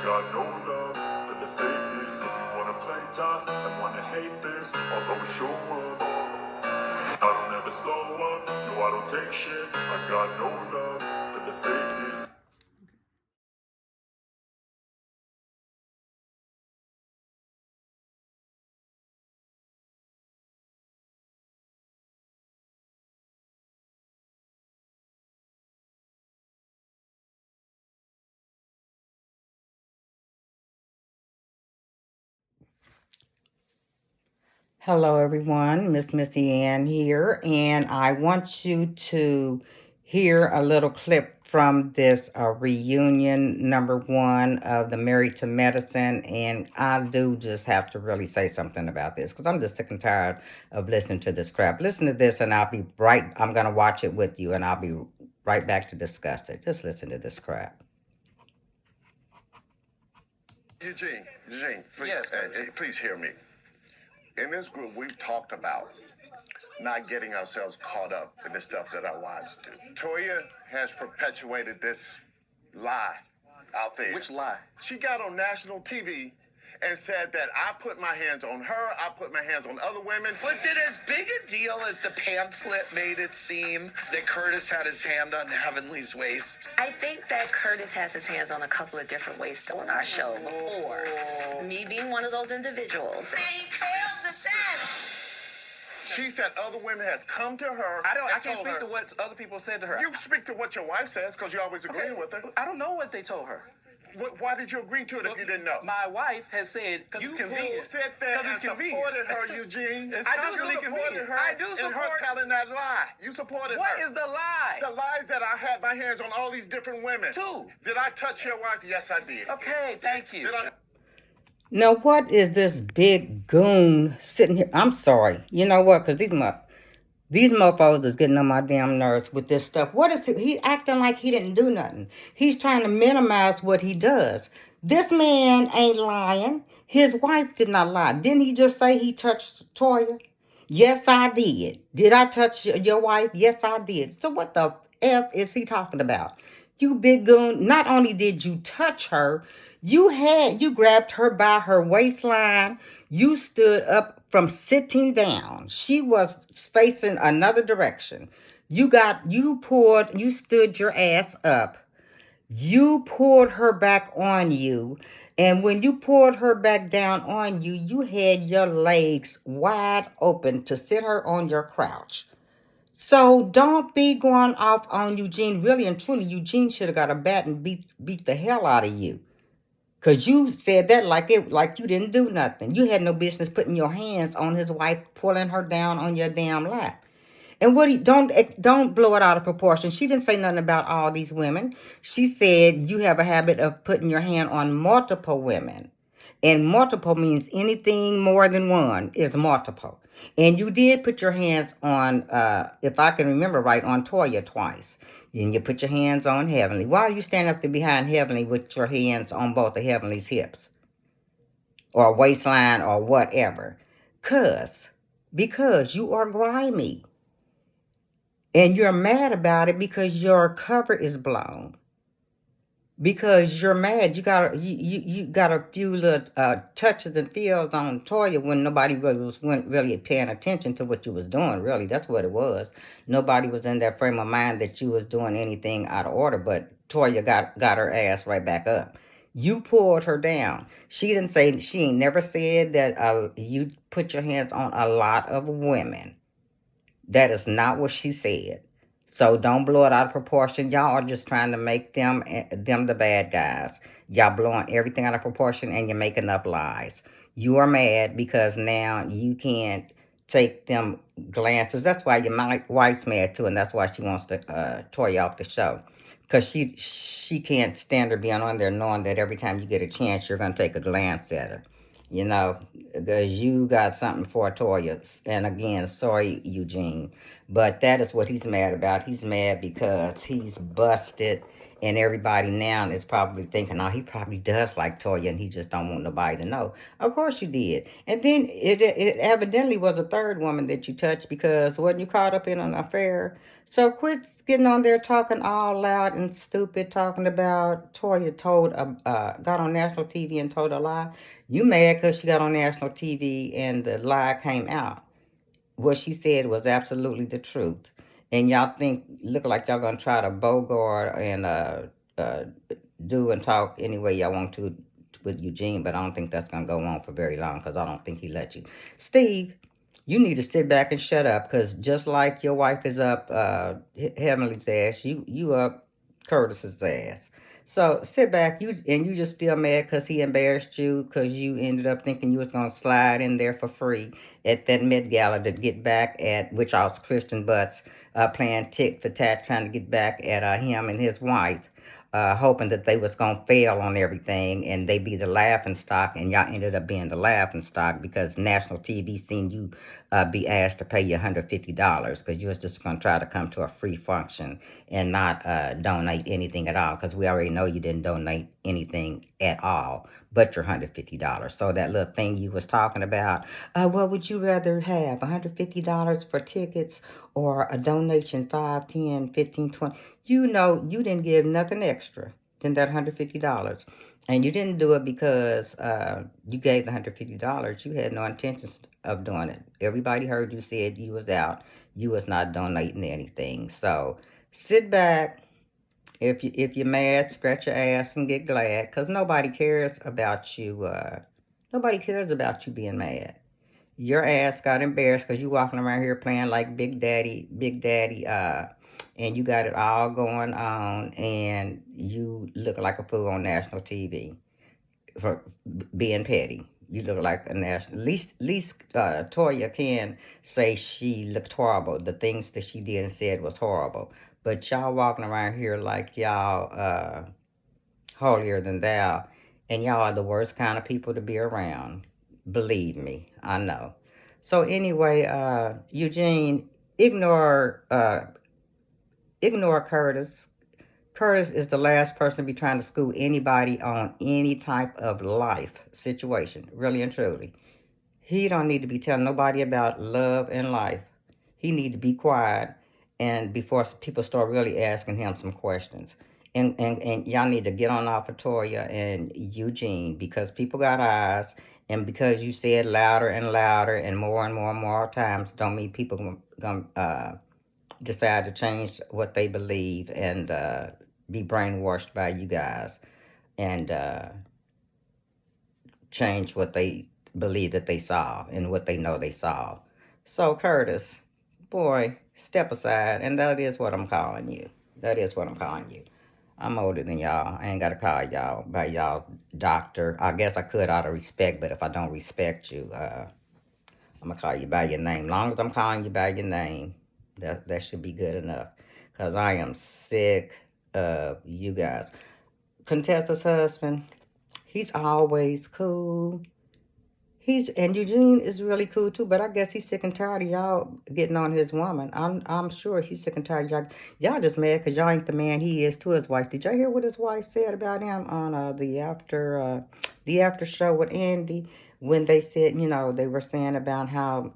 got no love for the fakeness. If you wanna play tough and wanna hate this, I'll always show up. I don't ever slow up, no I don't take shit. I got no love for the fakeness. Hello, everyone. Miss Missy Ann here, and I want you to hear a little clip from this reunion #1 of the Married to Medicine. And I do just have to really say something about this because I'm just sick and tired of listening to this crap. Listen to this, and I'll be right. I'm going to watch it with you, and I'll be right back to discuss it. Just listen to this crap. Eugene, please, yes, please hear me. In this group, we've talked about not getting ourselves caught up in the stuff that our wives do. Toya has perpetuated this lie out there. Which lie? She got on national TV and said that I put my hands on her, I put my hands on other women. Was it as big a deal as the pamphlet made it seem that Curtis had his hand on Heavenly's waist? I think that Curtis has his hands on a couple of different waists on our show before. Me being one of those individuals. She said other women has come to her. I can't speak to what other people said to her. You speak to what your wife says because you're always agreeing with her. I don't know what they told her. Why did you agree to it if you didn't know? My wife has said you sit there and supported her, Eugene. I do support her. I do support her telling that lie. You supported her. What is the lie? The lie is that I had my hands on all these different women. Two. Did I touch your wife? Yes, I did. Okay, thank you. Now, what is this big goon sitting here? I'm sorry. You know what? Because these mofos is getting on my damn nerves with this stuff. What is he acting like he didn't do nothing? He's trying to minimize what he does. This man ain't lying. His wife did not lie. Didn't he just say he touched Toya? Yes, I did. Did I touch your wife? Yes, I did. So what the F is he talking about? You big goon, not only did you touch her, you grabbed her by her waistline. You stood up from sitting down. She was facing another direction. You stood your ass up. You pulled her back on you. And when you pulled her back down on you, you had your legs wide open to sit her on your crouch. So don't be going off on Eugene. Really and truly, Eugene should have got a bat and beat the hell out of you. Because you said that like you didn't do nothing. You had no business putting your hands on his wife, pulling her down on your damn lap. And don't blow it out of proportion. She didn't say nothing about all these women. She said you have a habit of putting your hand on multiple women. And multiple means anything more than one is multiple. And you did put your hands on, if I can remember right, on Toya twice. Then you put your hands on Heavenly. Why are you standing up behind Heavenly with your hands on both of Heavenly's hips? Or waistline or whatever? Because you are grimy. And you're mad about it because your cover is blown. Because you're mad. You got a few little touches and feels on Toya when nobody wasn't really paying attention to what you was doing. Really, that's what it was. Nobody was in that frame of mind that you was doing anything out of order. But Toya got her ass right back up. You pulled her down. She ain't never said that you put your hands on a lot of women. That is not what she said. So don't blow it out of proportion. Y'all are just trying to make them the bad guys. Y'all blowing everything out of proportion and you're making up lies. You are mad because now you can't take them glances. That's why your wife's mad too, and that's why she wants to Toya off the show. Because she can't stand her being on there knowing that every time you get a chance, you're going to take a glance at her. You know, because you got something for Toya. And again, sorry, Eugene. But that is what he's mad about. He's mad because he's busted And everybody now is probably thinking, oh, he probably does like Toya and he just don't want nobody to know. Of course you did. And then it evidently was a third woman that you touched because wasn't you caught up in an affair? So quit getting on there talking all loud and stupid, talking about Toya got on national TV and told a lie. You mad because she got on national TV and the lie came out. What she said was absolutely the truth. And y'all look like y'all gonna try to bogart and uh, do and talk any way y'all want to with Eugene, but I don't think that's gonna go on for very long because I don't think he let you. Steve, you need to sit back and shut up because just like your wife is up Heavenly's ass, you up Curtis's ass. So sit back, you just still mad because he embarrassed you because you ended up thinking you was gonna slide in there for free at that Met Gala to get back at which I was Christian Butts playing tick for tat, trying to get back at him and his wife, hoping that they was gonna fail on everything and they be the laughing stock, and y'all ended up being the laughing stock because national TV seen you be asked to pay you $150 because you was just gonna try to come to a free function and not donate anything at all because we already know you didn't donate anything at all but your $150. So that little thing you was talking about, what would you rather have, $150 for tickets or a donation, 5, 10, 15, 20? You know you didn't give nothing extra than that $150. And you didn't do it because you gave the $150. You had no intentions of doing it. Everybody heard you said you was out. You was not donating anything. So sit back. If you're mad, scratch your ass and get glad, cause nobody cares about you. Nobody cares about you being mad. Your ass got embarrassed because you walking around here playing like Big Daddy, and you got it all going on, and you look like a fool on national TV for being petty. You look like a national. At least Toya can say she looked horrible. The things that she did and said was horrible. But y'all walking around here like y'all holier than thou, and y'all are the worst kind of people to be around. Believe me, I know. So anyway, Eugene, ignore Curtis. Curtis is the last person to be trying to school anybody on any type of life situation, really and truly. He don't need to be telling nobody about love and life. He need to be quiet and before people start really asking him some questions. And y'all need to get on off of Toya and Eugene because people got eyes, and because you said louder and louder and more times don't mean people gonna decide to change what they believe and be brainwashed by you guys and change what they believe that they saw and what they know they saw. So, Curtis, boy, step aside, and that is what I'm calling you. That is what I'm calling you. I'm older than y'all. I ain't got to call y'all by y'all doctor. I guess I could out of respect, but if I don't respect you, I'm going to call you by your name. Long as I'm calling you by your name, that should be good enough. Because I am sick of you guys. Contessa's husband, he's always cool. And Eugene is really cool too, but I guess he's sick and tired of y'all getting on his woman. I'm sure he's sick and tired of y'all. Y'all just mad because y'all ain't the man he is to his wife. Did y'all hear what his wife said about him on the after show with Andy when they said, they were saying about how,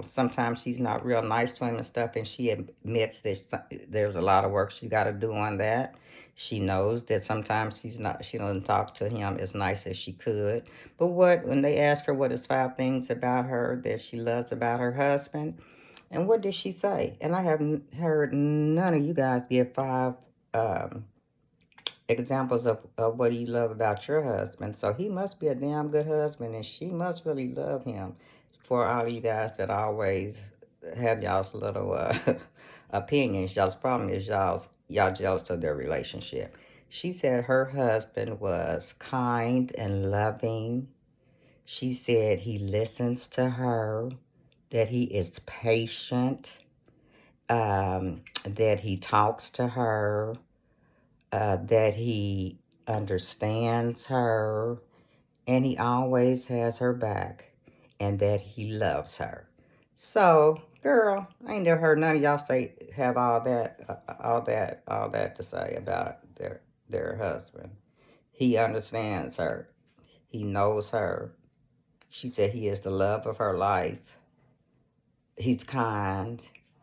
sometimes she's not real nice to him and stuff, and she admits that there's a lot of work she got to do on that. She knows that sometimes she doesn't talk to him as nice as she could. But when they asked her what is 5 things about her that she loves about her husband, and what did she say? And I haven't heard none of you guys give 5 examples of what you love about your husband. So he must be a damn good husband, and she must really love him. For all of you guys that always have y'all's little opinions, y'all's problem is y'all jealous of their relationship. She said her husband was kind and loving. She said he listens to her, that he is patient, that he talks to her, that he understands her, and he always has her back, and that he loves her. So, girl, I ain't never heard none of y'all have all that to say about their husband. He understands her. He knows her. She said he is the love of her life. He's kind.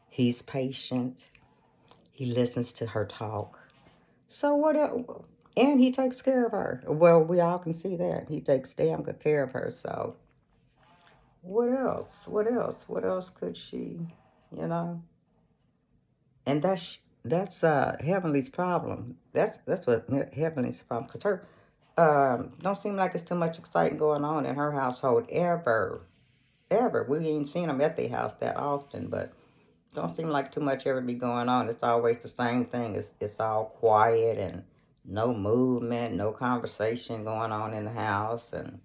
He's patient. He listens to her talk. So what else? And he takes care of her. Well, we all can see that. He takes damn good care of her. So what else? What else? What else could she, you know? And that's Heavenly's problem. That's what Heavenly's problem. Because her don't seem like it's too much exciting going on in her household ever. Ever. We ain't seen them at their house that often, but don't seem like too much ever be going on. It's always the same thing. It's all quiet and no movement, no conversation going on in the house. And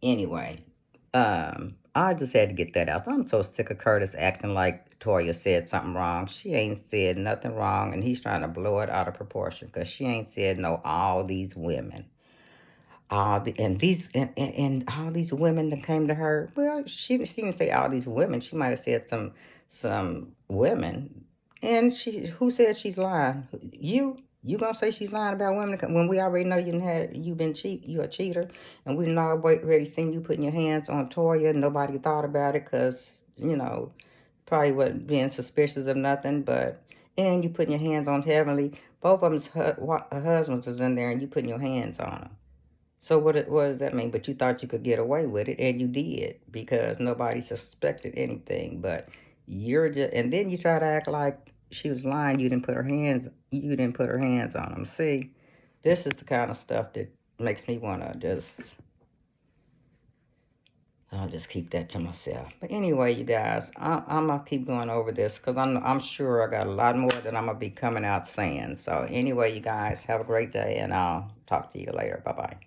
anyway, I just had to get that out. I'm so sick of Curtis acting like Toya said something wrong. She ain't said nothing wrong, and he's trying to blow it out of proportion because she ain't said no. All these women. And all these women that came to her. Well, she didn't say all these women. She might have said some women. And who said she's lying? You gonna say she's lying about women when we already know you a cheater, and we already seen you putting your hands on Toya. Nobody thought about it because probably wasn't being suspicious of nothing. And you putting your hands on Heavenly. Both of them's husbands is in there, and you putting your hands on them. So what does that mean? But you thought you could get away with it, and you did because nobody suspected anything. But and then you try to act like she was lying. You didn't put her hands on them. See, this is the kind of stuff that makes me want to I'll just keep that to myself. But anyway, you guys, I'm gonna keep going over this because I'm sure I got a lot more that I'm gonna be coming out saying. So anyway, you guys, have a great day, and I'll talk to you later. Bye bye.